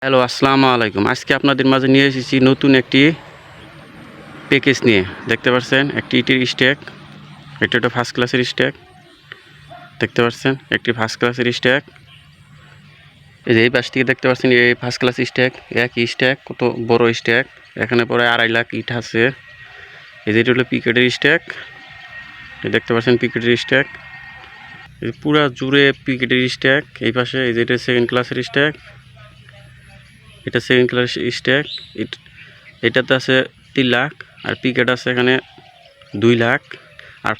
Hello, আসসালামু আলাইকুম। আজকে আপনাদের মাঝে নিয়ে এসেছি নতুন একটি প্যাকেজ নিয়ে। দেখতে পাচ্ছেন একটি ইটের স্ট্যাক। এটা একটা ফার্স্ট ক্লাসের স্ট্যাক। দেখতে পাচ্ছেন একটি ফার্স্ট ক্লাসের স্ট্যাক। এই যে এই পাশ থেকে দেখতে পাচ্ছেন এই ফার্স্ট ক্লাস স্ট্যাক, একই স্ট্যাক, কত বড় স্ট্যাক। এখানে পরে 2.5 লাখ ইট আছে। এই যে এটা হলো পিকেটের স্ট্যাক। দেখতে পাচ্ছেন পিকেটের স্ট্যাক। এই পুরা জুড়ে পিকেটের স্ট্যাক। এই পাশে এই যে এটা সেকেন্ড ক্লাসের স্ট্যাক। এটা সেকেন্ড ক্লাস স্ট্যাক। এটাতে আছে 3 লাখ, আর পিকেট আছে এখানে 2 লাখ। আর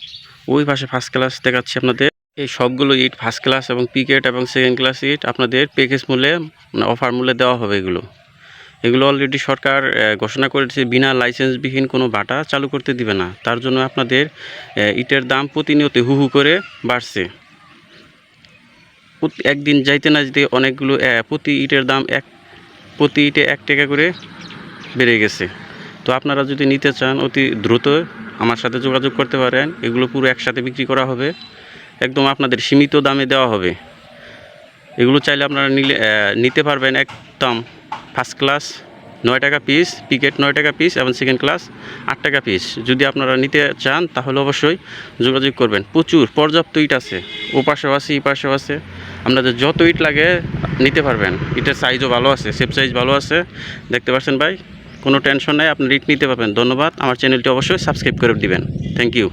ওই পাশে ফার্স্ট ক্লাস দেখাচ্ছি আপনাদের। এই সবগুলো ইট ফার্স্ট ক্লাস এবং পিকেট এবং সেকেন্ড ক্লাস ইট আপনাদের প্যাকেজ মূল্যে, মানে অফার মূল্যে দেওয়া হবে। এগুলো অলরেডি সরকার ঘোষণা করেছে, বিনা লাইসেন্সবিহীন কোনো ভাটা চালু করতে দিবে না। তার জন্য আপনাদের ইটের দাম প্রতিনিয়ত হু হু করে বাড়ছে। একদিন যাইতে না যেতে অনেকগুলো প্রতি ইটের দাম প্রতি ইটে 1 টাকা করে বেড়ে গেছে। তো আপনারা যদি নিতে চান অতি দ্রুত আমার সাথে যোগাযোগ করতে পারেন। এগুলো পুরো একসাথে বিক্রি করা হবে, একদম আপনাদের সীমিত দামে দেওয়া হবে। এগুলো চাইলে আপনারা নিতে পারবেন একদম ফার্স্ট ক্লাস 9 টাকা পিস, পিকেট 9 টাকা পিস এবং সেকেন্ড ক্লাস 8 টাকা পিস। যদি আপনারা নিতে চান তাহলে অবশ্যই যোগাযোগ করবেন। প্রচুর পর্যাপ্ত ইট আছে, ও পাশেও আছে, এই পাশেও আছে। আপনাদের যত ইট লাগে নিতে পারবেন। ইটের সাইজও ভালো আছে, শেপ সাইজ ভালো আছে। দেখতে পাচ্ছেন ভাই, কোনো টেনশন নাই, আপনি ইট নিতে পারবেন। ধন্যবাদ। আমার চ্যানেলটি অবশ্যই সাবস্ক্রাইব করে দিবেন। Thank you.